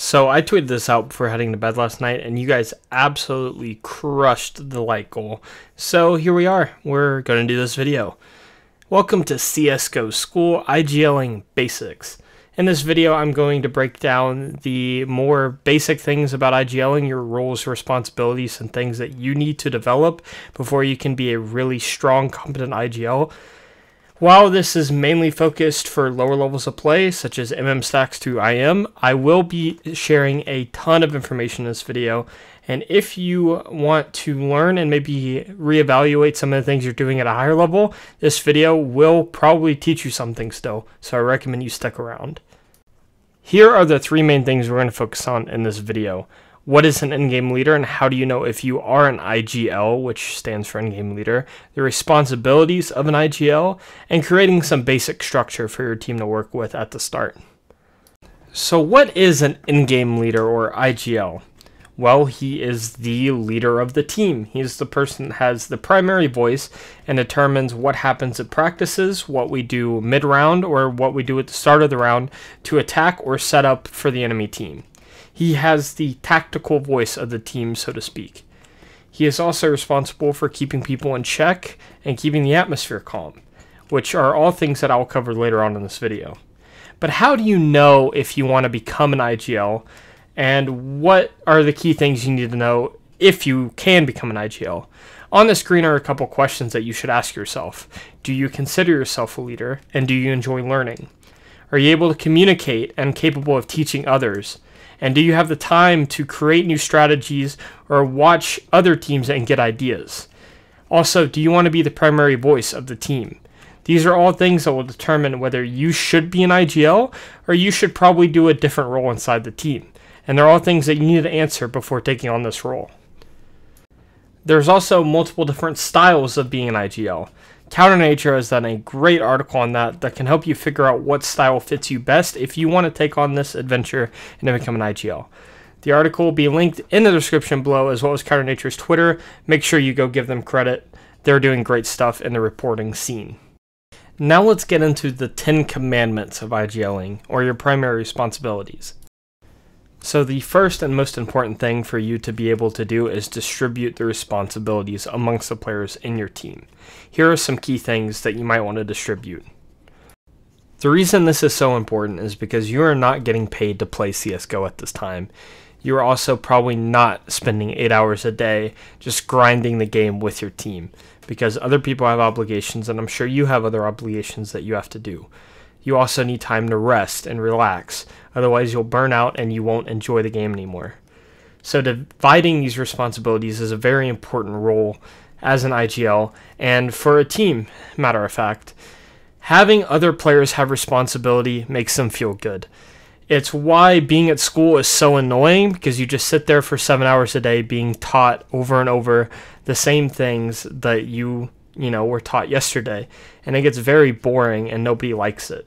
So I tweeted this out before heading to bed last night, and you guys absolutely crushed the like goal. So here we are. We're going to do this video. Welcome to CSGO School IGLing Basics. In this video, I'm going to break down the more basic things about IGLing, your roles, responsibilities, and things that you need to develop before you can be a really strong, competent IGL. While this is mainly focused for lower levels of play, such as MM stacks to IM, I will be sharing a ton of information in this video. And if you want to learn and maybe reevaluate some of the things you're doing at a higher level, this video will probably teach you something still. So I recommend you stick around. Here are the three main things we're going to focus on in this video. What is an in-game leader and how do you know if you are an IGL, which stands for in-game leader, the responsibilities of an IGL, and creating some basic structure for your team to work with at the start. So what is an in-game leader or IGL? Well, he is the leader of the team. He's the person that has the primary voice and determines what happens at practices, what we do mid-round, or what we do at the start of the round to attack or set up for the enemy team. He has the tactical voice of the team, so to speak. He is also responsible for keeping people in check and keeping the atmosphere calm, which are all things that I'll cover later on in this video. But how do you know if you want to become an IGL, and what are the key things you need to know if you can become an IGL? On the screen are a couple questions that you should ask yourself. Do you consider yourself a leader, and do you enjoy learning? Are you able to communicate and capable of teaching others? And do you have the time to create new strategies or watch other teams and get ideas? Also, do you want to be the primary voice of the team? These are all things that will determine whether you should be an IGL or you should probably do a different role inside the team. And they're all things that you need to answer before taking on this role. There's also multiple different styles of being an IGL. Counterstrike has done a great article on that can help you figure out what style fits you best if you want to take on this adventure and to become an IGL. The article will be linked in the description below, as well as Counterstrike's Twitter. Make sure you go give them credit. They're doing great stuff in the reporting scene. Now let's get into the 10 commandments of IGLing, or your primary responsibilities. So the first and most important thing for you to be able to do is distribute the responsibilities amongst the players in your team. Here are some key things that you might want to distribute. The reason this is so important is because you are not getting paid to play CSGO at this time. You are also probably not spending 8 hours a day just grinding the game with your team, because other people have obligations, and I'm sure you have other obligations that you have to do. You also need time to rest and relax, otherwise you'll burn out and you won't enjoy the game anymore. So dividing these responsibilities is a very important role as an IGL, and for a team, matter of fact. Having other players have responsibility makes them feel good. It's why being at school is so annoying, because you just sit there for 7 hours a day being taught over and over the same things that you were taught yesterday, and it gets very boring and nobody likes it.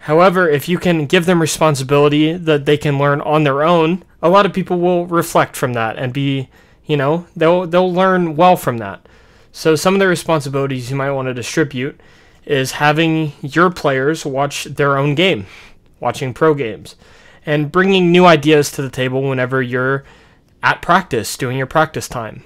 However, if you can give them responsibility that they can learn on their own, a lot of people will reflect from that and be, they'll learn well from that. So some of the responsibilities you might want to distribute is having your players watch their own game, watching pro games, and bringing new ideas to the table whenever you're at practice, doing your practice time.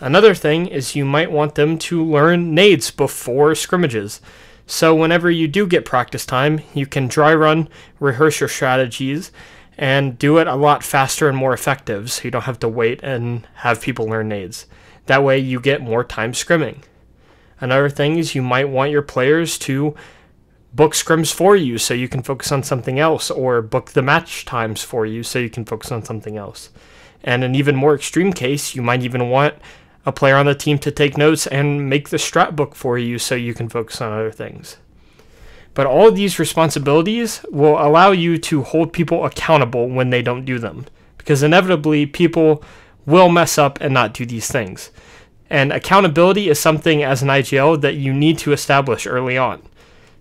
Another thing is you might want them to learn nades before scrimmages. So whenever you do get practice time, you can dry run, rehearse your strategies, and do it a lot faster and more effective, so you don't have to wait and have people learn nades. That way you get more time scrimming. Another thing is you might want your players to book scrims for you so you can focus on something else, or book the match times for you so you can focus on something else. And in an even more extreme case, you might even want a player on the team to take notes and make the strat book for you so you can focus on other things. But all of these responsibilities will allow you to hold people accountable when they don't do them, because inevitably people will mess up and not do these things. And accountability is something as an IGL that you need to establish early on.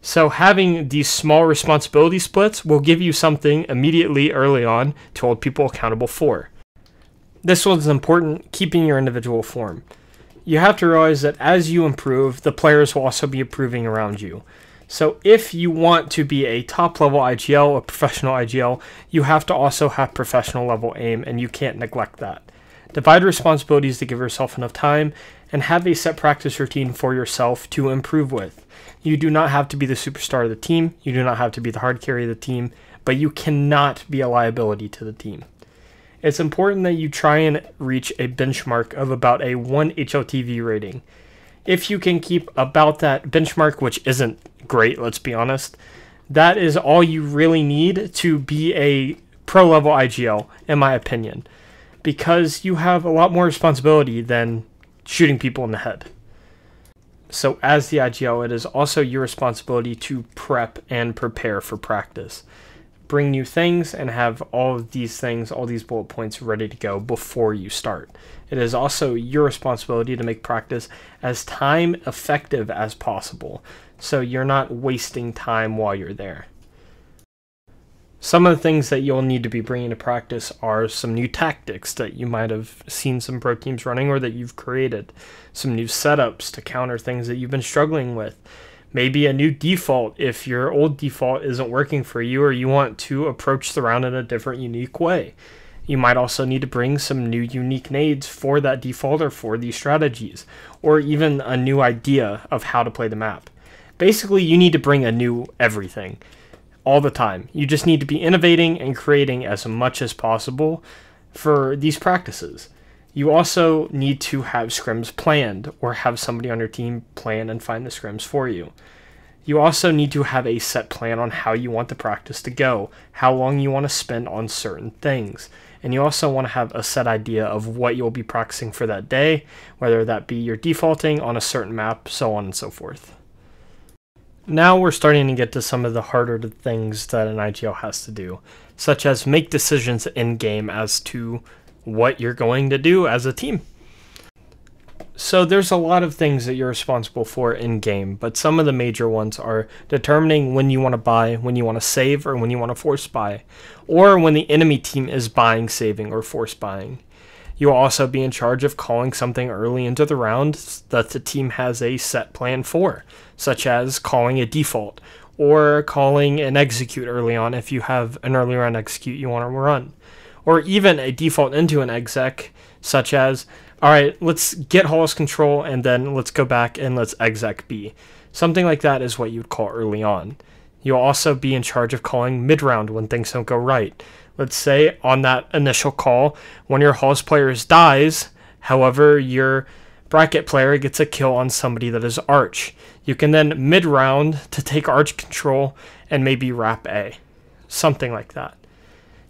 So having these small responsibility splits will give you something immediately early on to hold people accountable for. This one's important, keeping your individual form. You have to realize that as you improve, the players will also be improving around you. So if you want to be a top level IGL, a professional IGL, you have to also have professional level aim, and you can't neglect that. Divide responsibilities to give yourself enough time, and have a set practice routine for yourself to improve with. You do not have to be the superstar of the team, you do not have to be the hard carry of the team, but you cannot be a liability to the team. It's important that you try and reach a benchmark of about a 1 HLTV rating. If you can keep about that benchmark, which isn't great, let's be honest, that is all you really need to be a pro level IGL, in my opinion, because you have a lot more responsibility than shooting people in the head. So as the IGL, it is also your responsibility to prep and prepare for practice. Bring new things and have all of these things, all these bullet points ready to go before you start. It is also your responsibility to make practice as time effective as possible, so you're not wasting time while you're there. Some of the things that you'll need to be bringing to practice are some new tactics that you might have seen some pro teams running or that you've created, some new setups to counter things that you've been struggling with. Maybe a new default if your old default isn't working for you or you want to approach the round in a different, unique way. You might also need to bring some new unique nades for that default or for these strategies, or even a new idea of how to play the map. Basically, you need to bring a new everything all the time. You just need to be innovating and creating as much as possible for these practices. You also need to have scrims planned or have somebody on your team plan and find the scrims for you. You also need to have a set plan on how you want the practice to go, how long you want to spend on certain things. And you also want to have a set idea of what you'll be practicing for that day, whether that be your defaulting on a certain map, so on and so forth. Now we're starting to get to some of the harder things that an IGL has to do, such as make decisions in-game as to what you're going to do as a team. So there's a lot of things that you're responsible for in-game, but some of the major ones are determining when you want to buy, when you want to save, or when you want to force buy, or when the enemy team is buying, saving, or force buying. You'll also be in charge of calling something early into the round that the team has a set plan for, such as calling a default, or calling an execute early on if you have an early round execute you want to run. Or even a default into an exec, such as, alright, let's get Hall's control and then let's go back and let's exec B. Something like that is what you would call early on. You'll also be in charge of calling mid-round when things don't go right. Let's say on that initial call, one of your Hall's players dies, however, your bracket player gets a kill on somebody that is Arch. You can then mid-round to take Arch control and maybe wrap A. Something like that.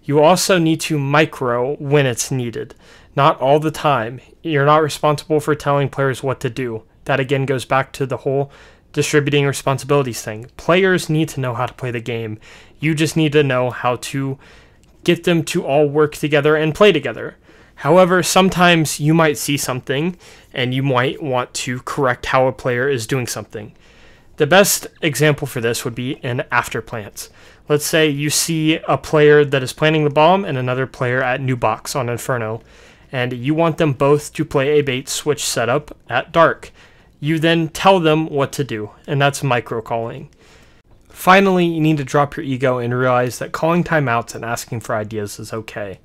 You also need to micro when it's needed. Not all the time. You're not responsible for telling players what to do. That again goes back to the whole distributing responsibilities thing. Players need to know how to play the game. You just need to know how to get them to all work together and play together. However, sometimes you might see something and you might want to correct how a player is doing something. The best example for this would be in after plants. Let's say you see a player that is planting the bomb and another player at new box on Inferno, and you want them both to play a bait switch setup at dark. You then tell them what to do, and that's micro calling. Finally, you need to drop your ego and realize that calling timeouts and asking for ideas is okay.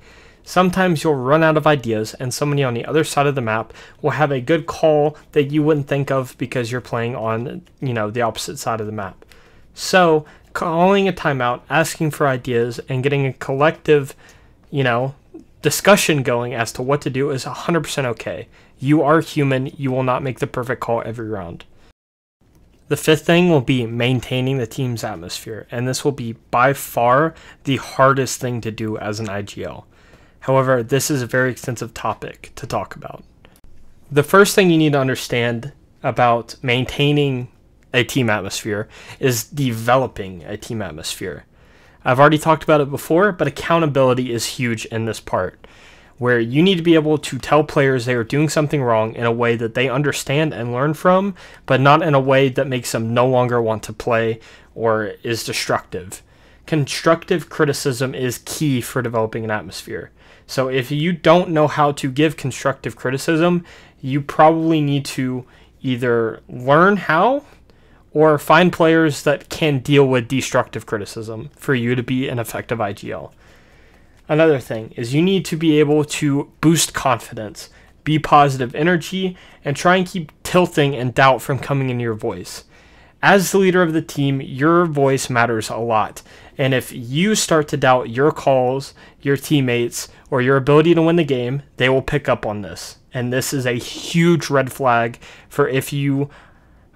Sometimes you'll run out of ideas and somebody on the other side of the map will have a good call that you wouldn't think of because you're playing on, the opposite side of the map. So, calling a timeout, asking for ideas, and getting a collective, discussion going as to what to do is 100% okay. You are human, you will not make the perfect call every round. The fifth thing will be maintaining the team's atmosphere, and this will be by far the hardest thing to do as an IGL. However, this is a very extensive topic to talk about. The first thing you need to understand about maintaining a team atmosphere is developing a team atmosphere. I've already talked about it before, but accountability is huge in this part, where you need to be able to tell players they are doing something wrong in a way that they understand and learn from, but not in a way that makes them no longer want to play or is destructive. Constructive criticism is key for developing an atmosphere. So if you don't know how to give constructive criticism, you probably need to either learn how or find players that can deal with destructive criticism for you to be an effective IGL. Another thing is you need to be able to boost confidence, be positive energy, and try and keep tilting and doubt from coming into your voice. As the leader of the team, your voice matters a lot. And if you start to doubt your calls, your teammates, or your ability to win the game, they will pick up on this. And this is a huge red flag for if you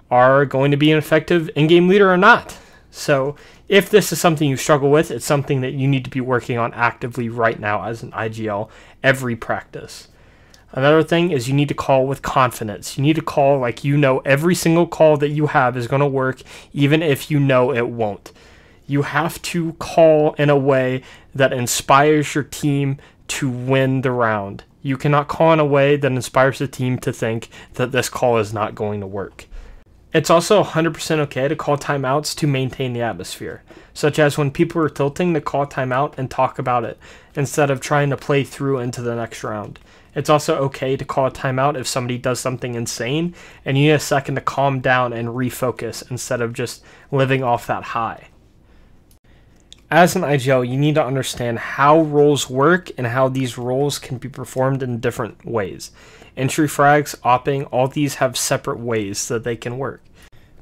are going to be an effective in-game leader or not. So if this is something you struggle with, it's something that you need to be working on actively right now as an IGL every practice. Another thing is you need to call with confidence. You need to call like you know every single call that you have is going to work, even if you know it won't. You have to call in a way that inspires your team to win the round. You cannot call in a way that inspires the team to think that this call is not going to work. It's also 100% okay to call timeouts to maintain the atmosphere, such as when people are tilting to call timeout and talk about it instead of trying to play through into the next round. It's also okay to call a timeout if somebody does something insane and you need a second to calm down and refocus instead of just living off that high. As an IGL, you need to understand how roles work and how these roles can be performed in different ways. Entry frags, opping, all these have separate ways that they can work.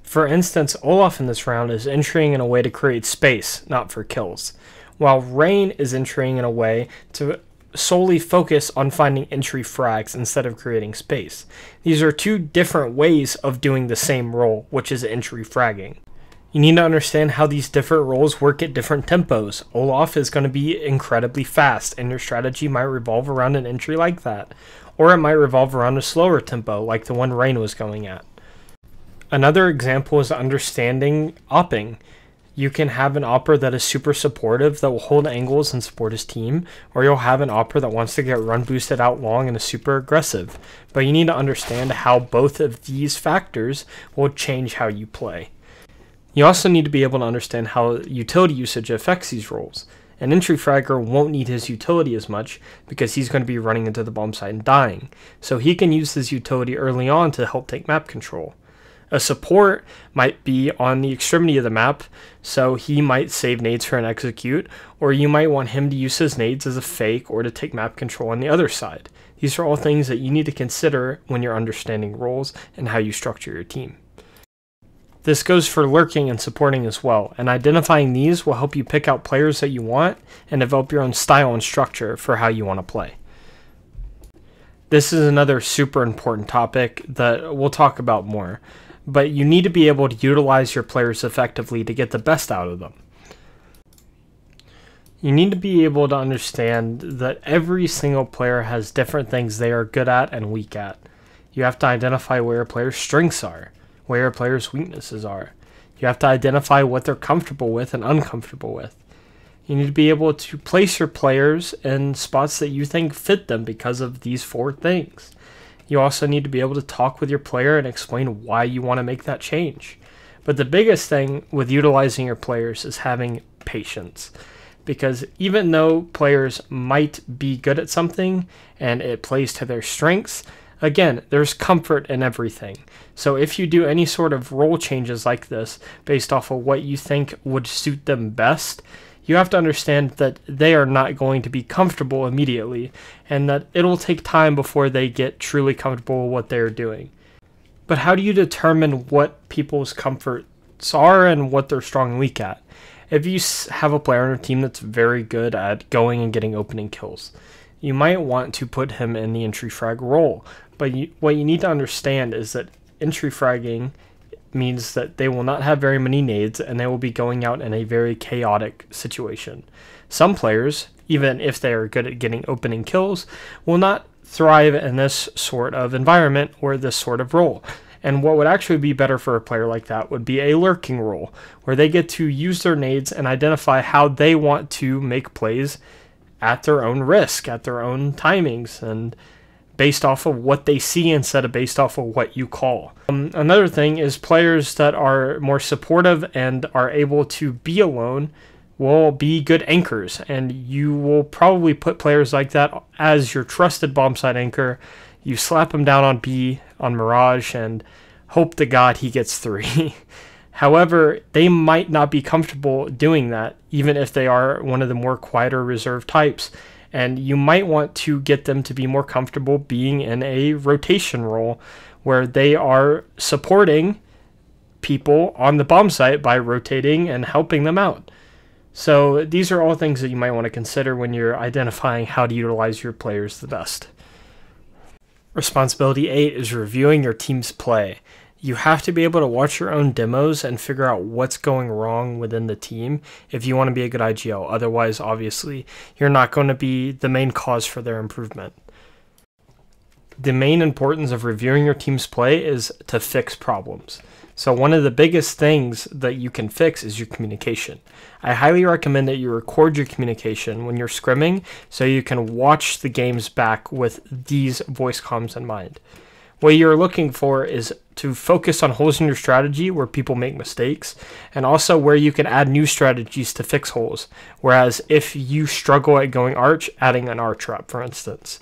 For instance, Olaf in this round is entering in a way to create space, not for kills, while Rain is entering in a way to solely focus on finding entry frags instead of creating space. These are two different ways of doing the same role, which is entry fragging. You need to understand how these different roles work at different tempos. Olaf is going to be incredibly fast, and your strategy might revolve around an entry like that, or it might revolve around a slower tempo, like the one Rain was going at. Another example is understanding opping. You can have an opper that is super supportive that will hold angles and support his team, or you'll have an opper that wants to get run boosted out long and is super aggressive. But you need to understand how both of these factors will change how you play. You also need to be able to understand how utility usage affects these roles. An entry fragger won't need his utility as much because he's going to be running into the bomb site and dying, so he can use his utility early on to help take map control. A support might be on the extremity of the map, so he might save nades for an execute, or you might want him to use his nades as a fake or to take map control on the other side. These are all things that you need to consider when you're understanding roles and how you structure your team. This goes for lurking and supporting as well, and identifying these will help you pick out players that you want and develop your own style and structure for how you want to play. This is another super important topic that we'll talk about more, but you need to be able to utilize your players effectively to get the best out of them. You need to be able to understand that every single player has different things they are good at and weak at. You have to identify where a player's strengths are, where a player's weaknesses are. You have to identify what they're comfortable with and uncomfortable with. You need to be able to place your players in spots that you think fit them because of these 4 things. You also need to be able to talk with your player and explain why you want to make that change. But the biggest thing with utilizing your players is having patience. Because even though players might be good at something and it plays to their strengths, again, there's comfort in everything. So if you do any sort of role changes like this based off of what you think would suit them best, you have to understand that they are not going to be comfortable immediately, and that it'll take time before they get truly comfortable with what they're doing. But how do you determine what people's comforts are and what they're strong and weak at? If you have a player on your team that's very good at going and getting opening kills, you might want to put him in the entry frag role. But what you need to understand is that entry fragging means that they will not have very many nades and they will be going out in a very chaotic situation. Some players, even if they are good at getting opening kills, will not thrive in this sort of environment or this sort of role. And what would actually be better for a player like that would be a lurking role, where they get to use their nades and identify how they want to make plays at their own risk, at their own timings, and based off of what they see instead of based off of what you call. Another thing is players that are more supportive and are able to be alone will be good anchors, and you will probably put players like that as your trusted bomb site anchor. You slap him down on B, on Mirage, and hope to God he gets 3. However, they might not be comfortable doing that, even if they are one of the more quieter, reserved types. And you might want to get them to be more comfortable being in a rotation role where they are supporting people on the bomb site by rotating and helping them out. So these are all things that you might want to consider when you're identifying how to utilize your players the best. Responsibility 8 is reviewing your team's play. You have to be able to watch your own demos and figure out what's going wrong within the team if you want to be a good IGL. Otherwise, obviously, you're not going to be the main cause for their improvement. The main importance of reviewing your team's play is to fix problems. So one of the biggest things that you can fix is your communication. I highly recommend that you record your communication when you're scrimming so you can watch the games back with these voice comms in mind. What you're looking for is to focus on holes in your strategy where people make mistakes, and also where you can add new strategies to fix holes. Whereas if you struggle at going arch, adding an arch trap, for instance.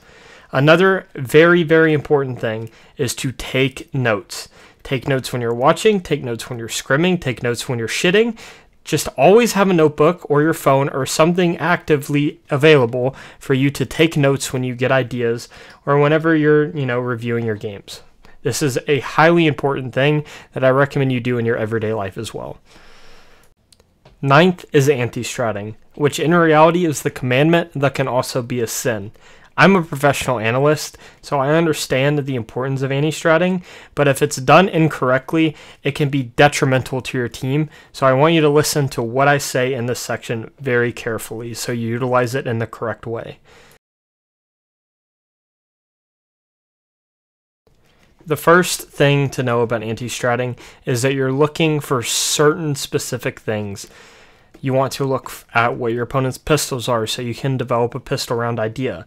Another very, very important thing is to take notes. Take notes when you're watching, take notes when you're scrimming, take notes when you're shitting. Just always have a notebook or your phone or something actively available for you to take notes when you get ideas or whenever you're, reviewing your games. This is a highly important thing that I recommend you do in your everyday life as well. 9th is anti-strating, which in reality is the commandment that can also be a sin. I'm a professional analyst, so I understand the importance of anti-stratting, but if it's done incorrectly, it can be detrimental to your team. So I want you to listen to what I say in this section very carefully so you utilize it in the correct way. The first thing to know about anti-stratting is that you're looking for certain specific things. You want to look at what your opponent's pistols are so you can develop a pistol round idea.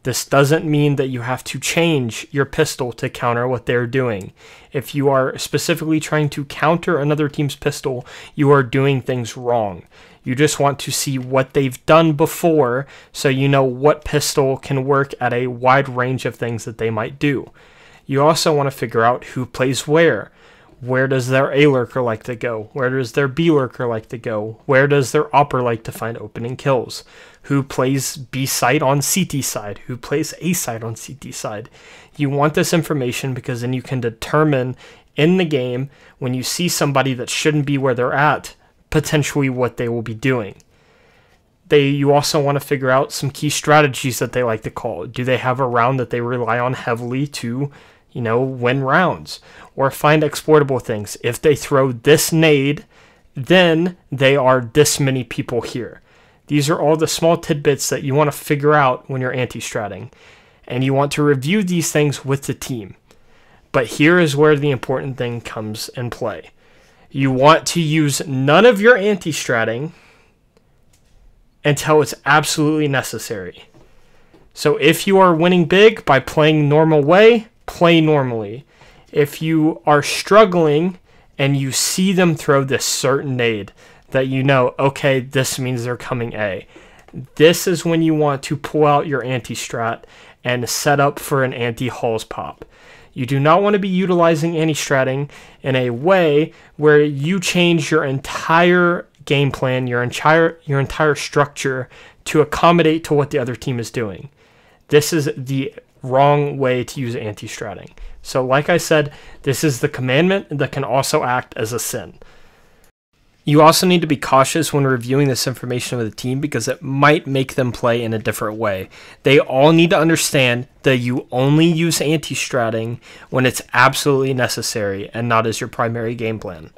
This doesn't mean that you have to change your pistol to counter what they're doing. If you are specifically trying to counter another team's pistol, you are doing things wrong. You just want to see what they've done before so you know what pistol can work at a wide range of things that they might do. You also want to figure out who plays where. Where does their A lurker like to go? Where does their B lurker like to go? Where does their opper like to find opening kills? Who plays B side on CT side? Who plays A side on CT side? You want this information because then you can determine in the game when you see somebody that shouldn't be where they're at, potentially what they will be doing. You also want to figure out some key strategies that they like to call. Do they have a round that they rely on heavily to win rounds or find exploitable things? If they throw this nade, then they are this many people here. These are all the small tidbits that you want to figure out when you're anti-stratting, and you want to review these things with the team. But here is where the important thing comes in play. You want to use none of your anti-stratting until it's absolutely necessary. So if you are winning big by playing normal way, play normally. If you are struggling and you see them throw this certain nade that okay, this means they're coming A, this is when you want to pull out your anti-strat and set up for an anti-hulls pop. You do not want to be utilizing anti-stratting in a way where you change your entire game plan, your entire structure to accommodate to what the other team is doing. This is the wrong way to use anti-stratting. So like I said, this is the commandment that can also act as a sin. You also need to be cautious when reviewing this information with a team because it might make them play in a different way. They all need to understand that you only use anti-stratting when it's absolutely necessary and not as your primary game plan.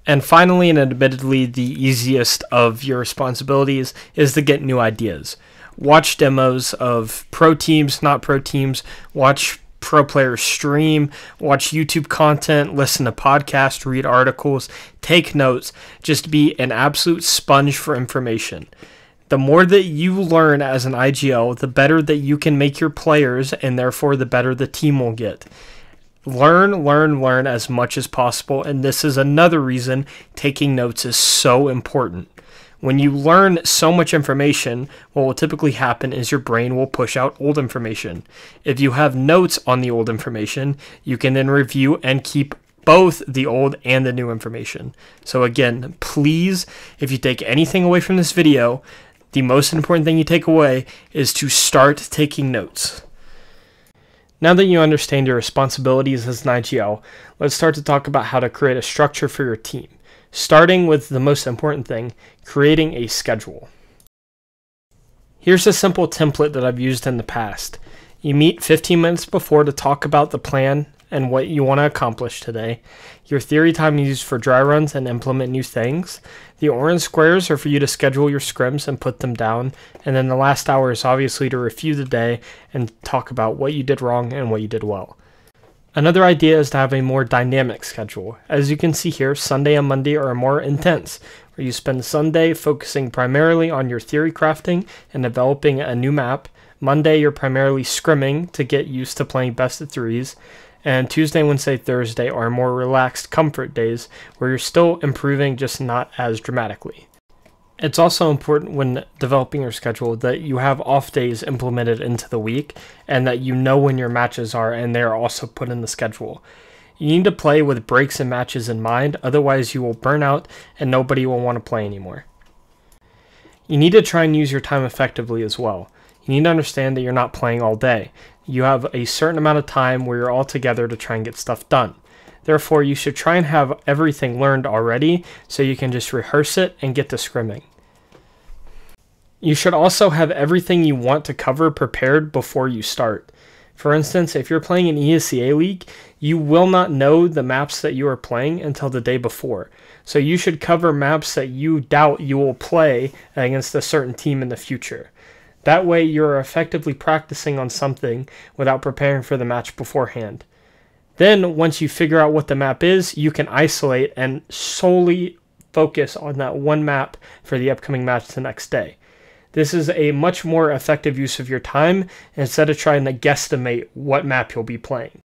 And finally, and admittedly the easiest of your responsibilities, is to get new ideas. Watch demos of pro teams, not pro teams. Watch pro players stream. Watch YouTube content. Listen to podcasts. Read articles. Take notes. Just be an absolute sponge for information. The more that you learn as an IGL, the better that you can make your players, and therefore the better the team will get. Learn as much as possible, and this is another reason taking notes is so important. When you learn so much information, what will typically happen is your brain will push out old information. If you have notes on the old information, you can then review and keep both the old and the new information. So again, please, if you take anything away from this video, the most important thing you take away is to start taking notes. Now that you understand your responsibilities as an IGL, let's start to talk about how to create a structure for your team, starting with the most important thing, creating a schedule. Here's a simple template that I've used in the past. You meet 15 minutes before to talk about the plan and what you want to accomplish today. Your theory time is used for dry runs and implement new things. The orange squares are for you to schedule your scrims and put them down. And then the last hour is obviously to review the day and talk about what you did wrong and what you did well. Another idea is to have a more dynamic schedule. As you can see here, Sunday and Monday are more intense, where you spend Sunday focusing primarily on your theory crafting and developing a new map. Monday, you're primarily scrimming to get used to playing best of threes. And Tuesday, Wednesday, Thursday are more relaxed comfort days where you're still improving, just not as dramatically. It's also important when developing your schedule that you have off days implemented into the week and that you know when your matches are and they're also put in the schedule. You need to play with breaks and matches in mind, otherwise you will burn out and nobody will want to play anymore. You need to try and use your time effectively as well. You need to understand that you're not playing all day. You have a certain amount of time where you're all together to try and get stuff done. Therefore, you should try and have everything learned already so you can just rehearse it and get to scrimming. You should also have everything you want to cover prepared before you start. For instance, if you're playing an ESEA league, you will not know the maps that you are playing until the day before. So you should cover maps that you doubt you will play against a certain team in the future. That way you're effectively practicing on something without preparing for the match beforehand. Then once you figure out what the map is, you can isolate and solely focus on that one map for the upcoming match the next day. This is a much more effective use of your time instead of trying to guesstimate what map you'll be playing.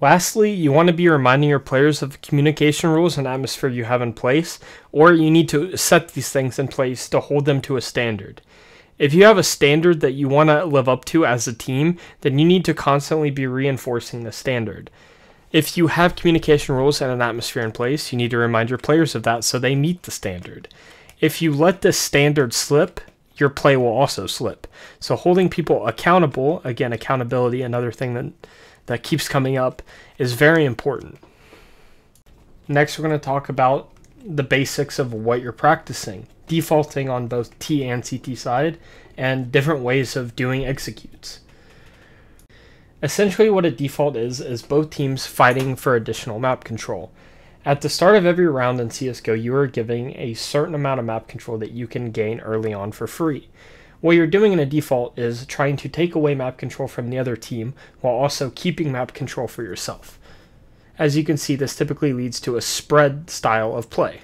Lastly, you want to be reminding your players of the communication rules and atmosphere you have in place, or you need to set these things in place to hold them to a standard. If you have a standard that you want to live up to as a team, then you need to constantly be reinforcing the standard. If you have communication rules and an atmosphere in place, you need to remind your players of that so they meet the standard. If you let this standard slip, your play will also slip. So holding people accountable, again, accountability, another thing that keeps coming up, is very important. Next, we're going to talk about the basics of what you're practicing, defaulting on both T and CT side, and different ways of doing executes. Essentially what a default is both teams fighting for additional map control. At the start of every round in CSGO, you are giving a certain amount of map control that you can gain early on for free. What you're doing in a default is trying to take away map control from the other team while also keeping map control for yourself. As you can see, this typically leads to a spread style of play.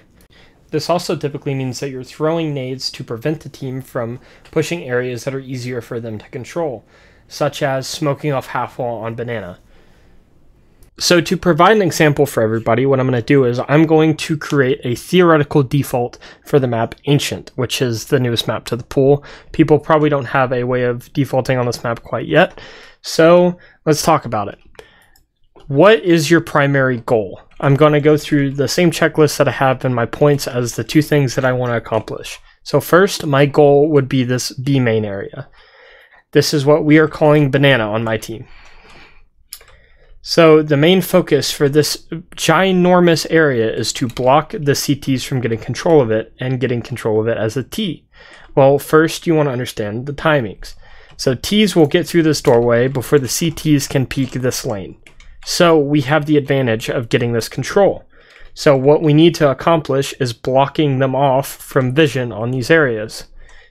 This also typically means that you're throwing nades to prevent the team from pushing areas that are easier for them to control, such as smoking off half wall on banana. So to provide an example for everybody, what I'm going to do is I'm going to create a theoretical default for the map Ancient, which is the newest map to the pool. People probably don't have a way of defaulting on this map quite yet, so let's talk about it. What is your primary goal? I'm going to go through the same checklist that I have in my points as the two things that I want to accomplish. So first, my goal would be this B main area. This is what we are calling banana on my team. So the main focus for this ginormous area is to block the CTs from getting control of it and getting control of it as a T. Well, first you want to understand the timings. So Ts will get through this doorway before the CTs can peek this lane. So we have the advantage of getting this control. So what we need to accomplish is blocking them off from vision on these areas.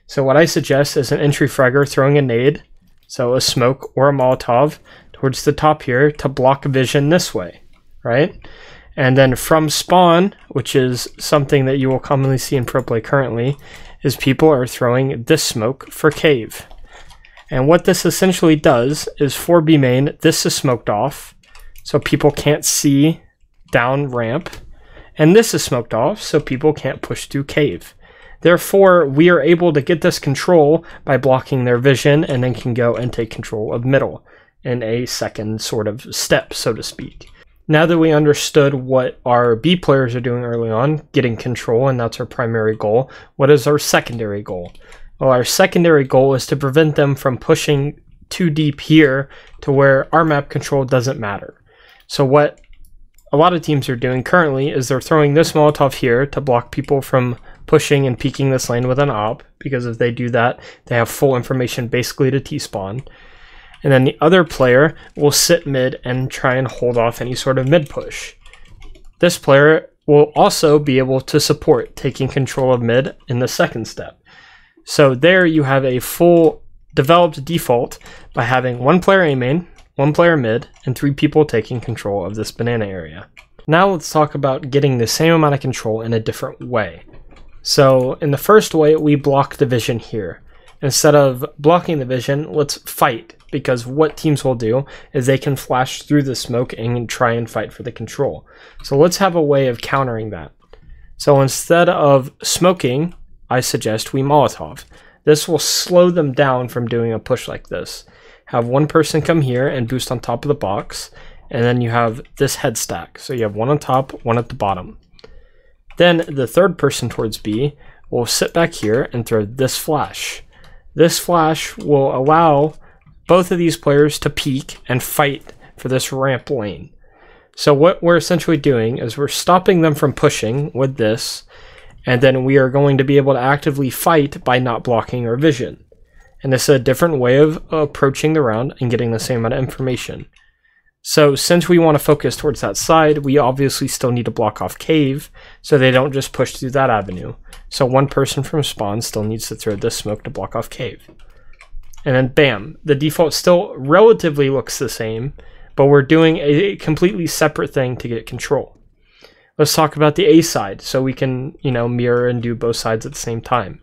So what I suggest is an entry fragger throwing a nade, so a smoke or a Molotov, towards the top here to block vision this way, right? And then from spawn, which is something that you will commonly see in pro play currently, is people are throwing this smoke for cave. And what this essentially does is for B main, this is smoked off, so people can't see down ramp, and this is smoked off, so people can't push through cave. Therefore, we are able to get this control by blocking their vision and then can go and take control of middle in a second sort of step, so to speak. Now that we understood what our B players are doing early on, getting control, and that's our primary goal, what is our secondary goal? Well, our secondary goal is to prevent them from pushing too deep here to where our map control doesn't matter. So what a lot of teams are doing currently is they're throwing this Molotov here to block people from pushing and peeking this lane with an op, because if they do that, they have full information basically to T-spawn. And then the other player will sit mid and try and hold off any sort of mid push. This player will also be able to support taking control of mid in the second step. So there you have a full developed default by having one player A main, one player mid, and 3 people taking control of this banana area. Now let's talk about getting the same amount of control in a different way. So in the first way, we block the vision here. Instead of blocking the vision, let's fight, because what teams will do is they can flash through the smoke and try and fight for the control. So let's have a way of countering that. So instead of smoking, I suggest we Molotov. This will slow them down from doing a push like this. Have one person come here and boost on top of the box, and then you have this head stack. So you have one on top, one at the bottom. Then the third person towards B will sit back here and throw this flash. This flash will allow both of these players to peek and fight for this ramp lane. So what we're essentially doing is we're stopping them from pushing with this, and then we are going to be able to actively fight by not blocking our vision. And this is a different way of approaching the round and getting the same amount of information. So since we want to focus towards that side, we obviously still need to block off cave so they don't just push through that avenue. So one person from spawn still needs to throw this smoke to block off cave. And then bam, the default still relatively looks the same, but we're doing a completely separate thing to get control. Let's talk about the A side so we can, mirror and do both sides at the same time.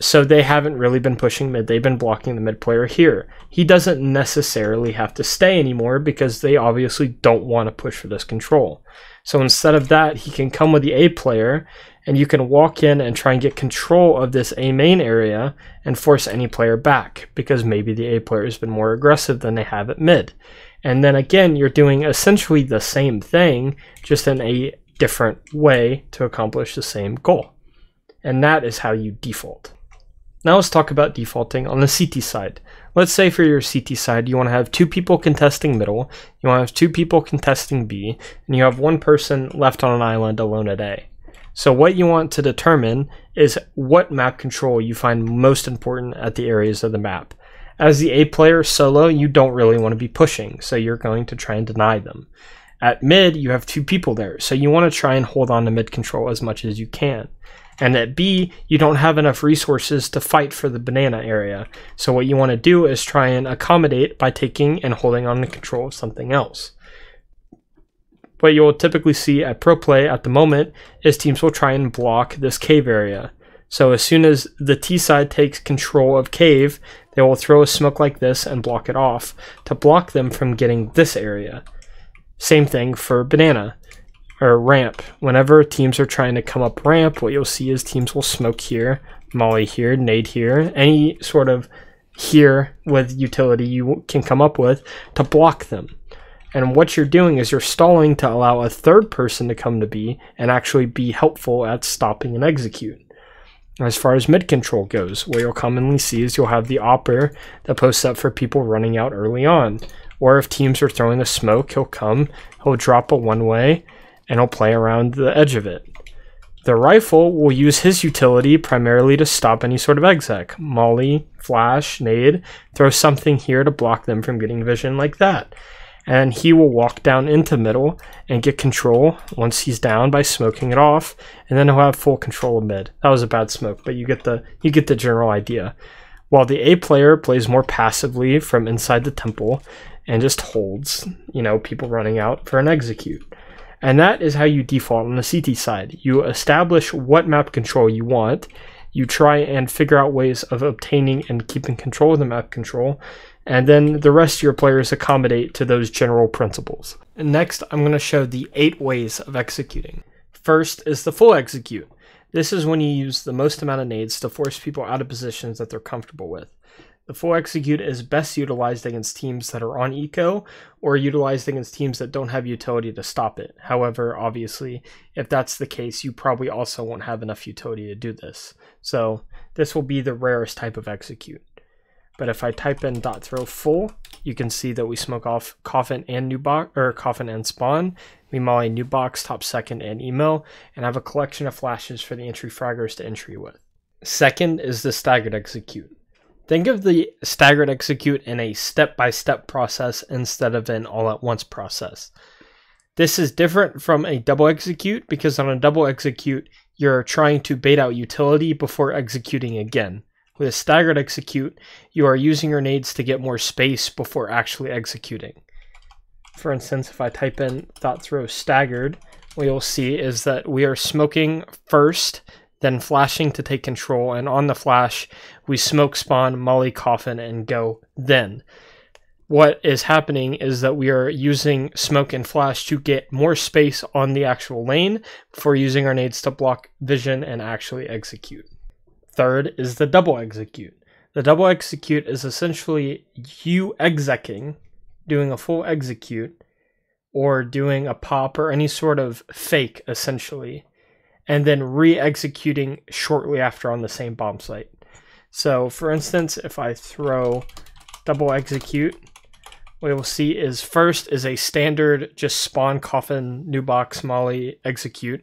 So they haven't really been pushing mid, they've been blocking the mid player here. He doesn't necessarily have to stay anymore because they obviously don't want to push for this control. So instead of that, he can come with the A player and you can walk in and try and get control of this A main area and force any player back because maybe the A player has been more aggressive than they have at mid. And then again, you're doing essentially the same thing, just in a different way to accomplish the same goal. And that is how you default. Now let's talk about defaulting on the CT side. Let's say for your CT side, you want to have 2 people contesting middle, you want to have 2 people contesting B, and you have 1 person left on an island alone at A. So what you want to determine is what map control you find most important at the areas of the map. As the A player solo, you don't really want to be pushing, so you're going to try and deny them. At mid, you have 2 people there, so you want to try and hold on to mid control as much as you can. And at B, you don't have enough resources to fight for the banana area. So what you want to do is try and accommodate by taking and holding on to control of something else. What you'll typically see at pro play at the moment is teams will try and block this cave area. So as soon as the T side takes control of cave, they will throw a smoke like this and block it off to block them from getting this area. Same thing for banana. Or ramp. Whenever teams are trying to come up ramp, what you'll see is teams will smoke here, molly here, nade here, any sort of here with utility you can come up with to block them. And what you're doing is you're stalling to allow a third person to come to B and actually be helpful at stopping an execute. As far as mid control goes, what you'll commonly see is you'll have the opper that posts up for people running out early on. Or if teams are throwing a smoke, he'll drop a one-way, and he'll play around the edge of it. The rifle will use his utility primarily to stop any sort of exec. Molly, flash, nade, throw something here to block them from getting vision like that. And he will walk down into middle and get control once he's down by smoking it off, and then he'll have full control of mid. That was a bad smoke, but you get the general idea. While the A player plays more passively from inside the temple and just holds, people running out for an execute. And that is how you default on the CT side. You establish what map control you want. You try and figure out ways of obtaining and keeping control of the map control. And then the rest of your players accommodate to those general principles. And next, I'm going to show the 8 ways of executing. First is the full execute. This is when you use the most amount of nades to force people out of positions that they're comfortable with. The full execute is best utilized against teams that are on eco or utilized against teams that don't have utility to stop it. However, obviously, if that's the case, you probably also won't have enough utility to do this. So this will be the rarest type of execute. But if I type in .throw full, you can see that we smoke off coffin and new box, or coffin and spawn. We molly new box, top second, and emo, and have a collection of flashes for the entry fraggers to entry with. Second is the staggered execute. Think of the staggered execute in a step-by-step process instead of an all-at-once process. This is different from a double execute because on a double execute, you're trying to bait out utility before executing again. With a staggered execute, you are using your nades to get more space before actually executing. For instance, if I type in .throw staggered, what you'll see is that we are smoking first, then flashing to take control, and on the flash, we smoke spawn, molly coffin, and go then. What is happening is that we are using smoke and flash to get more space on the actual lane before using our nades to block vision and actually execute. Third is the double execute. The double execute is essentially you execing, doing a full execute, or doing a pop or any sort of fake essentially, and then re-executing shortly after on the same bomb site. So for instance, if I throw double execute, what you'll see is first is a standard just spawn coffin, new box, molly, execute.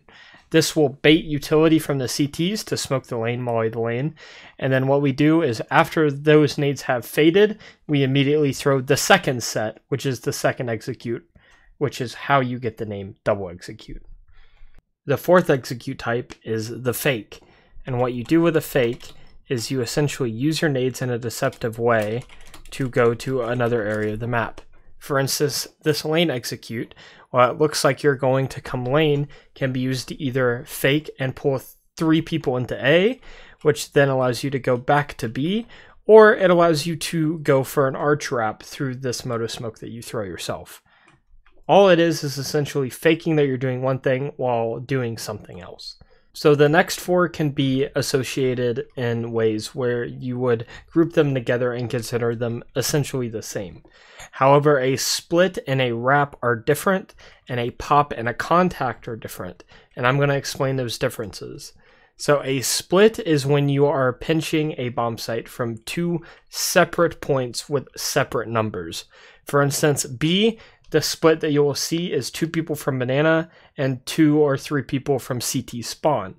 This will bait utility from the CTs to smoke the lane, molly the lane. And then what we do is after those nades have faded, we immediately throw the second set, which is the second execute, which is how you get the name double execute. The fourth execute type is the fake. And what you do with a fake is you essentially use your nades in a deceptive way to go to another area of the map. For instance, this lane execute, while it looks like you're going to come lane, can be used to either fake and pull 3 people into A, which then allows you to go back to B, or it allows you to go for an arch wrap through this moto smoke that you throw yourself. All it is essentially faking that you're doing one thing while doing something else. So the next 4 can be associated in ways where you would group them together and consider them essentially the same. However, a split and a wrap are different, and a pop and a contact are different, and I'm going to explain those differences. So a split is when you are pinching a bomb site from 2 separate points with separate numbers. For instance, B, the split that you will see is 2 people from banana and 2 or 3 people from CT spawn.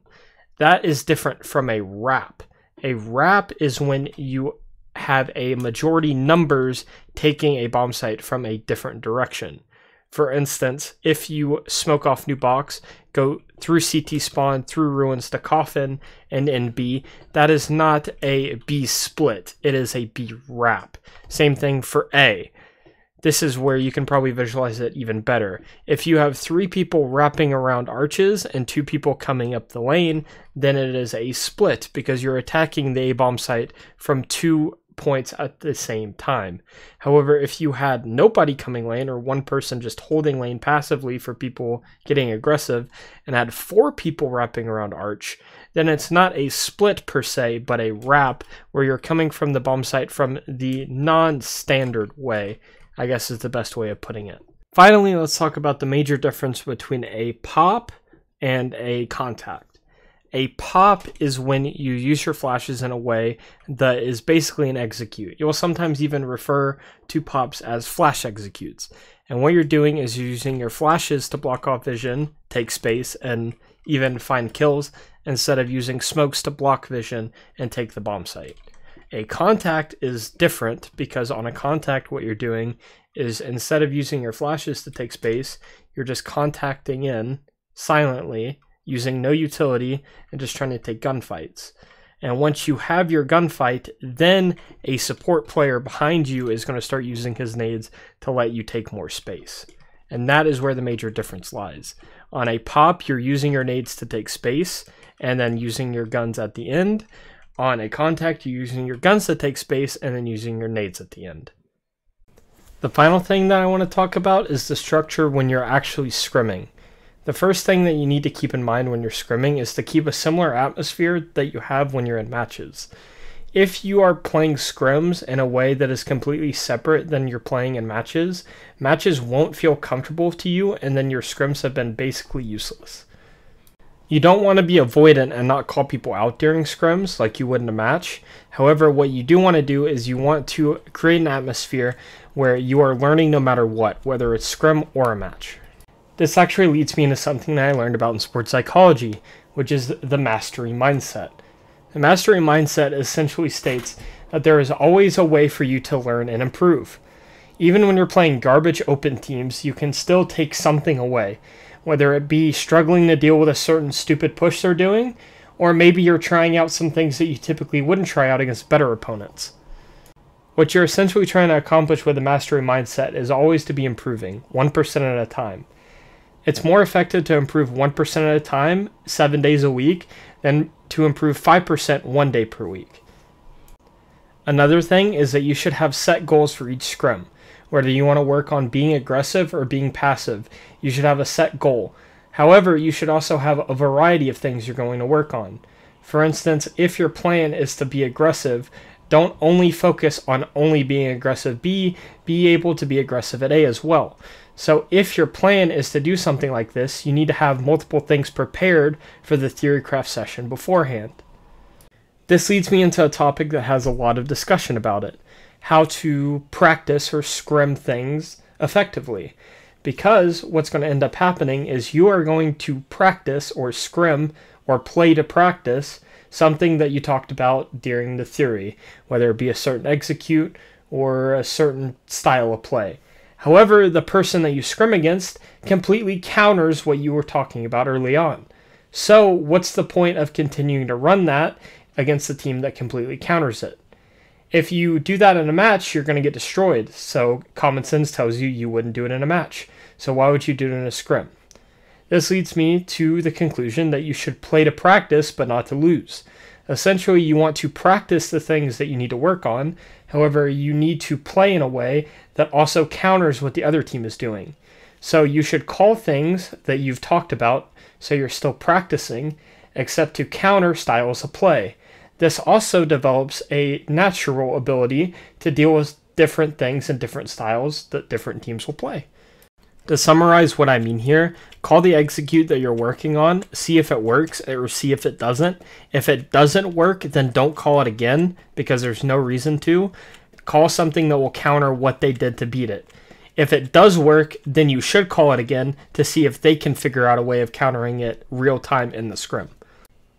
That is different from a wrap. A wrap is when you have a majority numbers taking a bomb site from a different direction. For instance, if you smoke off new box, go through CT spawn, through ruins to coffin, and in B, that is not a B split, it is a B wrap. Same thing for A. This is where you can probably visualize it even better. If you have 3 people wrapping around arches and 2 people coming up the lane, then it is a split because you're attacking the A bomb site from 2 points at the same time. However, if you had nobody coming lane or 1 person just holding lane passively for people getting aggressive and had 4 people wrapping around arch, then it's not a split per se, but a wrap where you're coming from the bomb site from the non-standard way, I guess is the best way of putting it. Finally, let's talk about the major difference between a pop and a contact. A pop is when you use your flashes in a way that is basically an execute. You will sometimes even refer to pops as flash executes. And what you're doing is you're using your flashes to block off vision, take space, and even find kills, instead of using smokes to block vision and take the bomb site. A contact is different because on a contact what you're doing is instead of using your flashes to take space, you're just contacting in silently using no utility and just trying to take gunfights. And once you have your gunfight, then a support player behind you is going to start using his nades to let you take more space. And that is where the major difference lies. On a pop, you're using your nades to take space and then using your guns at the end. On a contact, you're using your guns to take space and then using your nades at the end. The final thing that I want to talk about is the structure when you're actually scrimming. The first thing that you need to keep in mind when you're scrimming is to keep a similar atmosphere that you have when you're in matches. If you are playing scrims in a way that is completely separate than you're playing in matches, matches won't feel comfortable to you, and then your scrims have been basically useless. You don't want to be avoidant and not call people out during scrims like you would in a match. However, what you do want to do is you want to create an atmosphere where you are learning no matter what, whether it's scrim or a match. This actually leads me into something that I learned about in sports psychology, which is the mastery mindset. The mastery mindset essentially states that there is always a way for you to learn and improve. Even when you're playing garbage open teams, you can still take something away, whether it be struggling to deal with a certain stupid push they're doing, or maybe you're trying out some things that you typically wouldn't try out against better opponents. What you're essentially trying to accomplish with the mastery mindset is always to be improving, 1% at a time. It's more effective to improve 1% at a time, 7 days a week, than to improve 5% 1 day per week. Another thing is that you should have set goals for each scrim. Whether you want to work on being aggressive or being passive, you should have a set goal. However, you should also have a variety of things you're going to work on. For instance, if your plan is to be aggressive, don't only focus on only being aggressive B, be able to be aggressive at A as well. So if your plan is to do something like this, you need to have multiple things prepared for the theorycraft session beforehand. This leads me into a topic that has a lot of discussion about it: how to practice or scrim things effectively. Because what's going to end up happening is you are going to practice or scrim or play to practice something that you talked about during the theory, whether it be a certain execute or a certain style of play. However, the person that you scrim against completely counters what you were talking about early on. So what's the point of continuing to run that against a team that completely counters it? If you do that in a match, you're going to get destroyed. So common sense tells you you wouldn't do it in a match. So why would you do it in a scrim? This leads me to the conclusion that you should play to practice, but not to lose. Essentially, you want to practice the things that you need to work on. However, you need to play in a way that also counters what the other team is doing. So you should call things that you've talked about, so you're still practicing, except to counter styles of play. This also develops a natural ability to deal with different things and different styles that different teams will play. To summarize what I mean here, call the execute that you're working on, see if it works or see if it doesn't. If it doesn't work, then don't call it again because there's no reason to. Call something that will counter what they did to beat it. If it does work, then you should call it again to see if they can figure out a way of countering it real time in the scrim.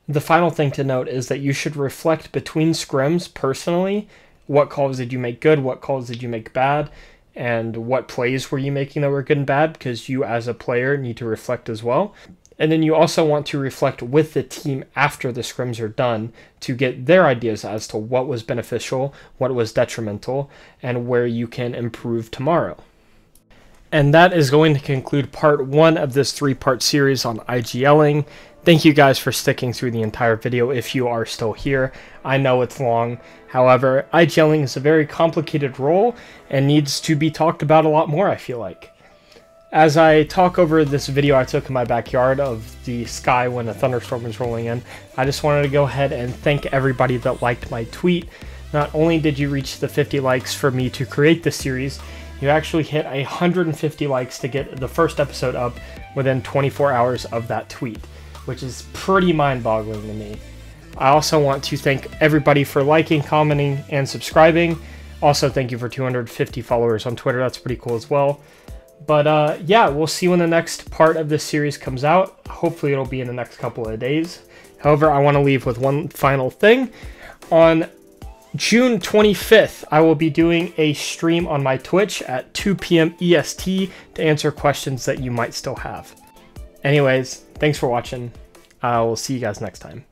The final thing to note is that you should reflect between scrims personally. What calls did you make good? What calls did you make bad? And what plays were you making that were good and bad, because you as a player need to reflect as well. And then you also want to reflect with the team after the scrims are done to get their ideas as to what was beneficial, what was detrimental, and where you can improve tomorrow. And that is going to conclude part 1 of this 3-part series on IGLing. Thank you guys for sticking through the entire video if you are still here. I know it's long. However, IGLing is a very complicated role and needs to be talked about a lot more, I feel like. As I talk over this video I took in my backyard of the sky when a thunderstorm was rolling in, I just wanted to go ahead and thank everybody that liked my tweet. Not only did you reach the 50 likes for me to create this series, you actually hit 150 likes to get the first episode up within 24 hours of that tweet, which is pretty mind-boggling to me. I also want to thank everybody for liking, commenting, and subscribing. Also, thank you for 250 followers on Twitter. That's pretty cool as well. But yeah, we'll see when the next part of this series comes out. Hopefully it'll be in the next couple of days. However, I want to leave with one final thing. On June 25th, I will be doing a stream on my Twitch at 2 p.m. EST to answer questions that you might still have. Anyways, thanks for watching. I will see you guys next time.